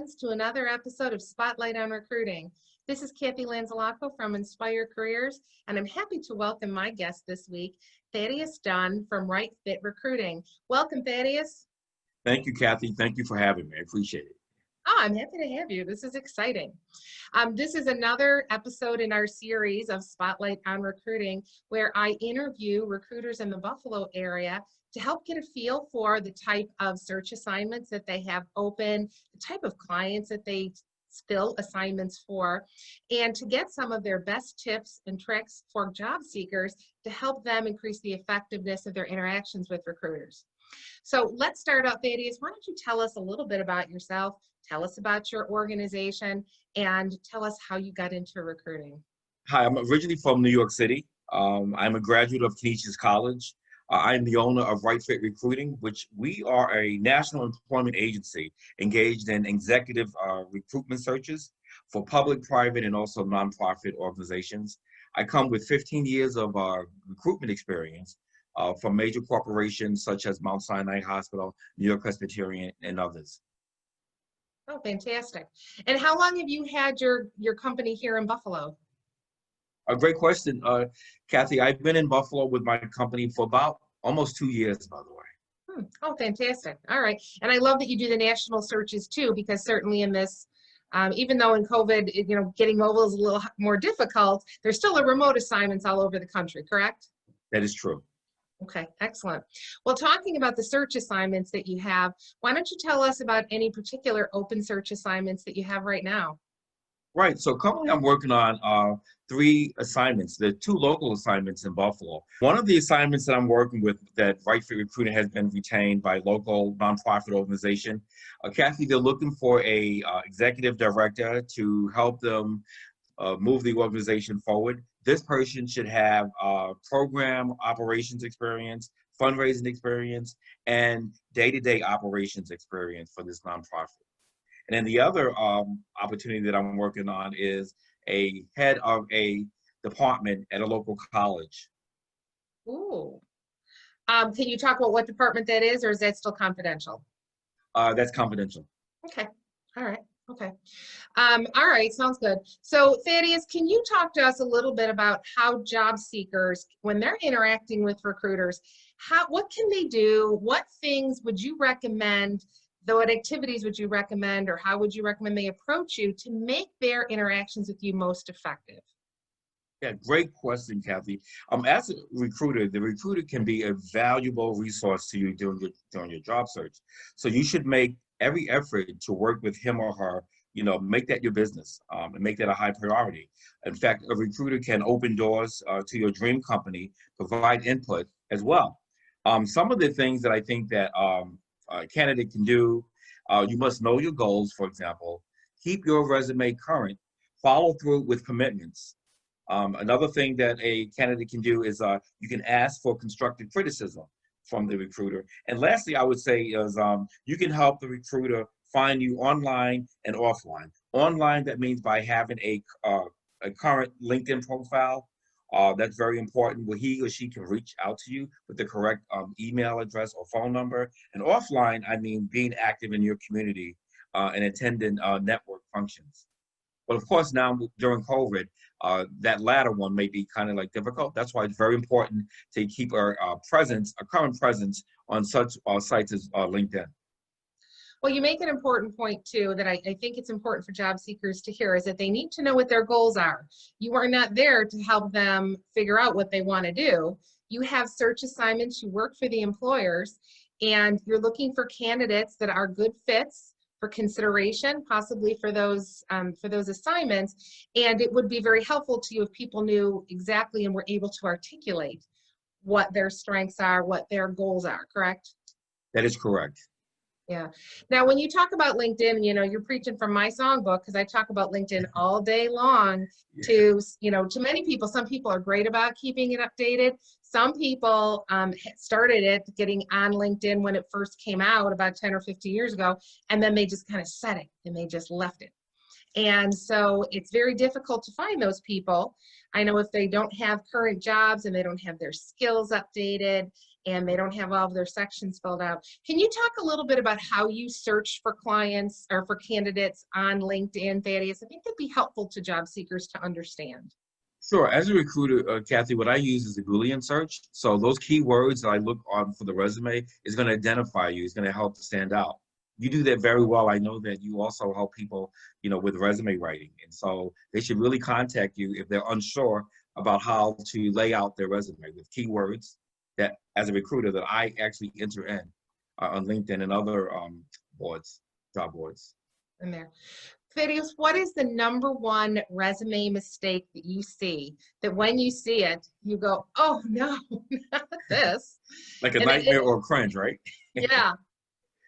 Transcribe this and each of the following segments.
friends, to another episode of Spotlight on Recruiting. This is Kathy Lanzalaco from Inspire Careers, and I'm happy to welcome my guest this week, Thaddeus Dunn from Right Fit Recruiting. Welcome, Thaddeus. Thank you, Kathy. Thank you for having me. I appreciate it. Oh, I'm happy to have you. This is exciting. This is another episode in our series of Spotlight on Recruiting, where I interview recruiters in the Buffalo area to help get a feel for the type of search assignments that they have open, the type of clients that they fill assignments for, and to get some of their best tips and tricks for job seekers to help them increase the effectiveness of their interactions with recruiters. So let's start out, Thaddeus. Why don't you tell us a little bit about yourself, tell us about your organization, and tell us how you got into recruiting. Hi, I'm originally from New York City. I'm a graduate of Canisius College. I am the owner of Right Fit Recruiting, which we are a national employment agency engaged in executive recruitment searches for public, private, and also nonprofit organizations. I come with 15 years of recruitment experience from major corporations such as Mount Sinai Hospital, New York Presbyterian, and others. Oh, fantastic. And how long have you had your company here in Buffalo? A great question, Kathy. I've been in Buffalo with my company for about almost 2 years, by the way. Oh, fantastic. All right. And I love that you do the national searches too, because certainly in this, even though in COVID, getting mobile is a little more difficult, there's still a remote assignments all over the country, correct? That is true. Okay, excellent. Well, talking about the search assignments that you have, why don't you tell us about any particular open search assignments that you have right now? Right. So currently I'm working on 3 assignments. There are 2 local assignments in Buffalo. One of the assignments that I'm working with that Right Fit Recruiting has been retained by local nonprofit organization. Kathy, they're looking for a executive director to help them move the organization forward. This person should have program operations experience, fundraising experience, and day-to-day operations experience for this nonprofit. And then the other opportunity that I'm working on is a head of a department at a local college. Ooh. Can you talk about what department that is, or is that still confidential? That's confidential. Okay. All right. Okay. All right. Sounds good. So Thaddeus, can you talk to us a little bit about how job seekers, when they're interacting with recruiters, what can they do? What things would you recommend? What activities would you recommend, or how would you recommend they approach you to make their interactions with you most effective? Yeah, great question, Kathy. As a recruiter, the recruiter can be a valuable resource to you during your job search. So you should make every effort to work with him or her. Make that your business and make that a high priority. In fact, a recruiter can open doors to your dream company, provide input as well. Some of the things that I think that a candidate can do, you must know your goals, for example. Keep your resume current. Follow through with commitments. Another thing that a candidate can do is you can ask for constructive criticism from the recruiter. And lastly, I would say is you can help the recruiter find you online and offline. Online, that means by having a current LinkedIn profile. That's very important, where he or she can reach out to you with the correct email address or phone number. And offline, I mean being active in your community and attending network functions. But of course, now during COVID, that latter one may be kind of like difficult. That's why it's very important to keep our current presence on such sites as LinkedIn. Well, you make an important point too that I think it's important for job seekers to hear, is that they need to know what their goals are. You are not there to help them figure out what they want to do. You have search assignments, you work for the employers, and you're looking for candidates that are good fits for consideration, possibly for those assignments. And it would be very helpful to you if people knew exactly and were able to articulate what their strengths are, what their goals are, correct? That is correct. Yeah. Now, when you talk about LinkedIn, you're preaching from my songbook, because I talk about LinkedIn all day long. To many people. Some people are great about keeping it updated. Some people started it getting on LinkedIn when it first came out about 10 or 15 years ago, and then they just kind of set it and they just left it. And so it's very difficult to find those people. I know if they don't have current jobs and they don't have their skills updated, and they don't have all of their sections filled out. Can you talk a little bit about how you search for clients or for candidates on LinkedIn, Thaddeus? I think that'd be helpful to job seekers to understand. Sure. As a recruiter, Kathy, what I use is a Boolean search. So those keywords that I look on for the resume is going to identify you. It's going to help to stand out. You do that very well. I know that you also help people, with resume writing. And so they should really contact you if they're unsure about how to lay out their resume with keywords that, as a recruiter, that I actually enter in on LinkedIn and other boards, job boards. In there. Fadius, what is the #1 resume mistake that you see that when you see it, you go, oh no, not this? Like a nightmare or a cringe, right? Yeah.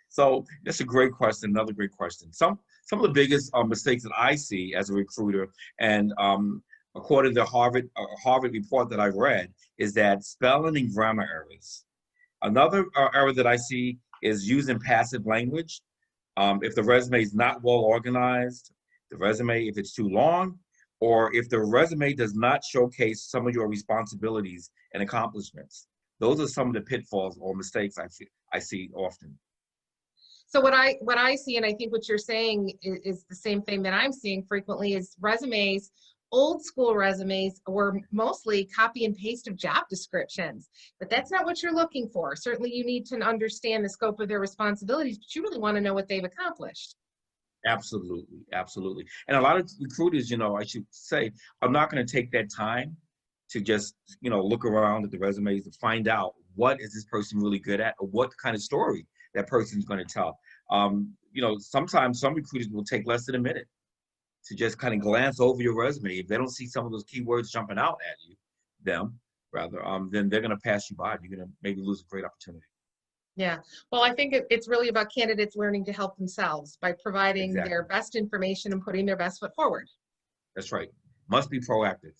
So that's a great question, another great question. Some of the biggest mistakes that I see as a recruiter, and according to the Harvard report that I've read, is that spelling and grammar errors. Another error that I see is using passive language. If the resume is not well organized, the resume, if it's too long, or if the resume does not showcase some of your responsibilities and accomplishments. Those are some of the pitfalls or mistakes I see often. So what I see, and I think what you're saying is the same thing that I'm seeing frequently, is resumes, old school resumes were mostly copy and paste of job descriptions, but that's not what you're looking for. Certainly you need to understand the scope of their responsibilities, but you really want to know what they've accomplished. Absolutely, absolutely. And a lot of recruiters, I should say, are not going to take that time to just, look around at the resumes to find out what is this person really good at, or what kind of story that person's going to tell. Sometimes some recruiters will take less than a minute to just kind of glance over your resume. If they don't see some of those keywords jumping out at you, then they're going to pass you by. You're going to maybe lose a great opportunity. Yeah, well, I think it's really about candidates learning to help themselves by providing their best information and putting their best foot forward. That's right. Must be proactive.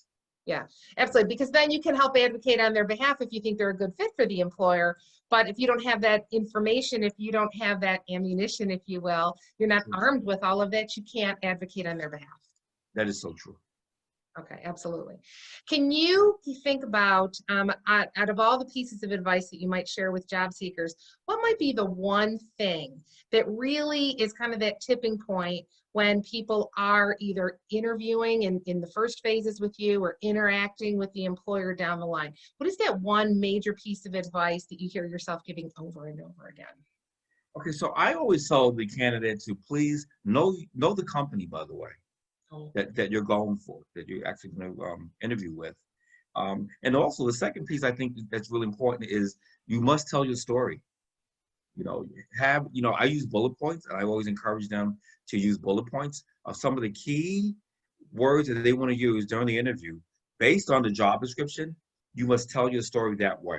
Yeah, absolutely, because then you can help advocate on their behalf if you think they're a good fit for the employer. But if you don't have that information, if you don't have that ammunition, if you will, you're not armed with all of that, you can't advocate on their behalf. That is so true. Okay, absolutely. Can you think about, out of all the pieces of advice that you might share with job seekers, what might be the one thing that really is kind of that tipping point when people are either interviewing in the first phases with you or interacting with the employer down the line? What is that one major piece of advice that you hear yourself giving over and over again? Okay, so I always tell the candidate to please know the company, by the way, that you're going for, that you're actually going to interview with. And also the second piece I think that's really important is you must tell your story. I use bullet points, and I always encourage them to use bullet points of some of the key words that they want to use during the interview. Based on the job description, you must tell your story that way.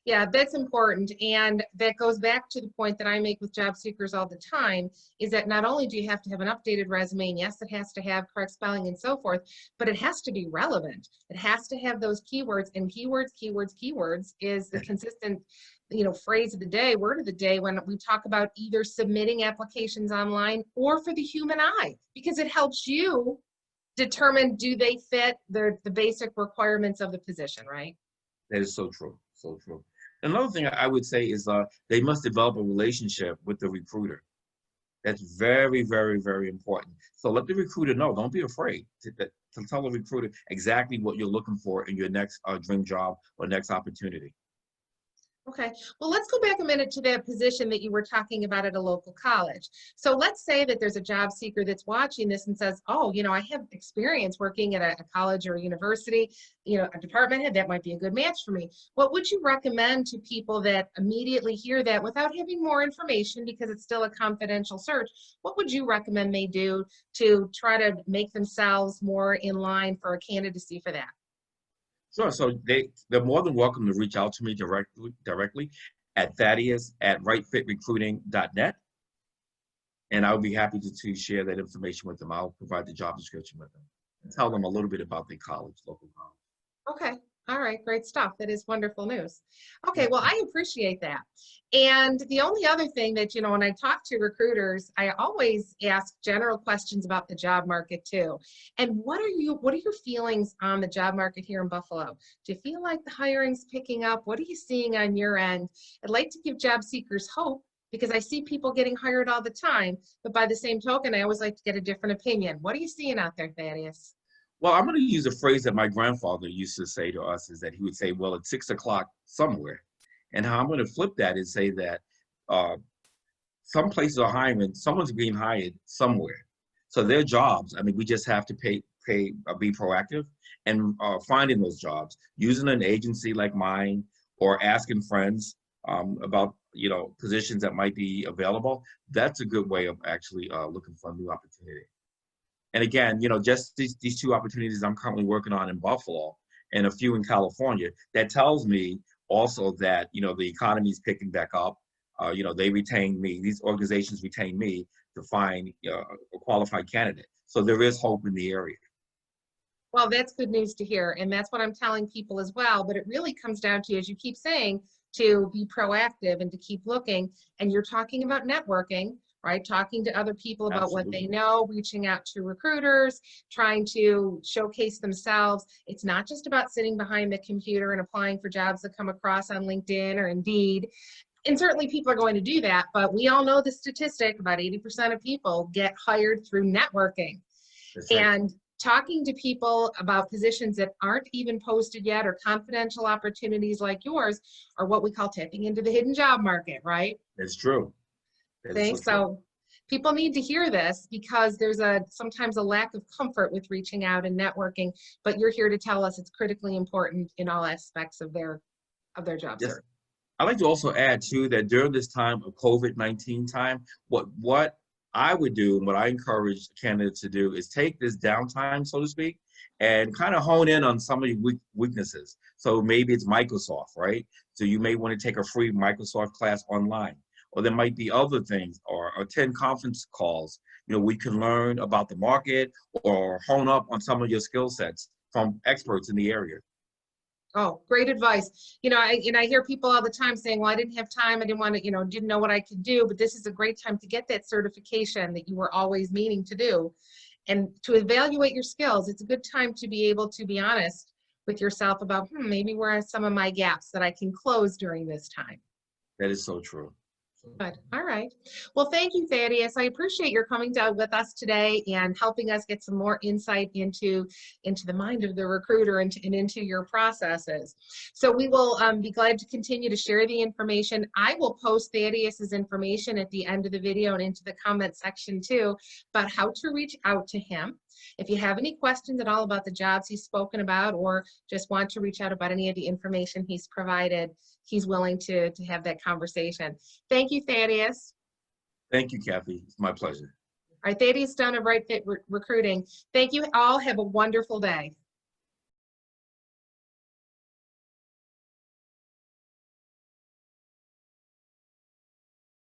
Yeah, that's important. And that goes back to the point that I make with job seekers all the time, is that not only do you have to have an updated resume, and yes, it has to have correct spelling and so forth, but it has to be relevant. It has to have those keywords, and keywords is the consistent, phrase of the day, word of the day, when we talk about either submitting applications online or for the human eye, because it helps you determine, do they fit the basic requirements of the position, right? That is so true, so true. Another thing I would say is they must develop a relationship with the recruiter. That's very, very, very important. So let the recruiter know. Don't be afraid to tell the recruiter exactly what you're looking for in your next dream job or next opportunity. Okay, well, let's go back a minute to that position that you were talking about at a local college. So let's say that there's a job seeker that's watching this and says, oh, I have experience working at a college or a university, a department head, that might be a good match for me. What would you recommend to people that immediately hear that without having more information, because it's still a confidential search? What would you recommend they do to try to make themselves more in line for a candidacy for that? Sure. So they're more than welcome to reach out to me directly at Thaddeus@rightfitrecruiting.net. And I'll be happy to share that information with them. I'll provide the job description with them and tell them a little bit about the local college. Okay. All right, great stuff. That is wonderful news. Okay, well, I appreciate that. And the only other thing that, when I talk to recruiters, I always ask general questions about the job market too. And what are your feelings on the job market here in Buffalo? Do you feel like the hiring's picking up? What are you seeing on your end? I'd like to give job seekers hope because I see people getting hired all the time, but by the same token, I always like to get a different opinion. What are you seeing out there, Thaddeus? Well, I'm going to use a phrase that my grandfather used to say to us is that he would say, well, it's 6 o'clock somewhere. And how I'm going to flip that is say that uh, some places are hiring, someone's being hired somewhere. So their jobs, I mean, we just have to be proactive and finding those jobs, using an agency like mine or asking friends about, positions that might be available. That's a good way of actually looking for a new opportunity. And again, just these two opportunities I'm currently working on in Buffalo and a few in California, that tells me also that, the economy is picking back up. They retain me, these organizations retain me to find a qualified candidate. So there is hope in the area. Well, that's good news to hear. And that's what I'm telling people as well. But it really comes down to, as you keep saying, to be proactive and to keep looking. And you're talking about networking, right? Talking to other people about what they Absolutely. know, reaching out to recruiters, trying to showcase themselves. It's not just about sitting behind the computer and applying for jobs that come across on LinkedIn or Indeed. And certainly people are going to do that, but we all know the statistic, about 80% of people get hired through networking. That's right. And talking to people about positions that aren't even posted yet or confidential opportunities like yours are what we call tapping into the hidden job market, right? That's true. That is so Thanks. true. So people need to hear this because there's sometimes a lack of comfort with reaching out and networking, but you're here to tell us it's critically important in all aspects of their job Yes. search. I'd like to also add too that during this time of COVID-19 time, what I would do and what I encourage candidates to do is take this downtime, so to speak, and kind of hone in on some of your weaknesses. So maybe it's Microsoft, right? So you may want to take a free Microsoft class online, or there might be other things, or attend conference calls. We can learn about the market or hone up on some of your skill sets from experts in the area. Oh, great advice. I hear people all the time saying, well, I didn't have time. I didn't want to, didn't know what I could do, but this is a great time to get that certification that you were always meaning to do. And to evaluate your skills, it's a good time to be able to be honest with yourself about, maybe where are some of my gaps that I can close during this time. That is so true. Good. All right. Well, thank you, Thaddeus. I appreciate your coming down with us today and helping us get some more insight into the mind of the recruiter and into your processes. So we will be glad to continue to share the information. I will post Thaddeus's information at the end of the video and into the comment section too about how to reach out to him. If you have any questions at all about the jobs he's spoken about or just want to reach out about any of the information he's provided, he's willing to have that conversation. Thank you, Thaddeus. Thank you, Kathy. It's my pleasure. All right, Thaddeus Dunn of Right Fit Recruiting. Thank you all. Have a wonderful day.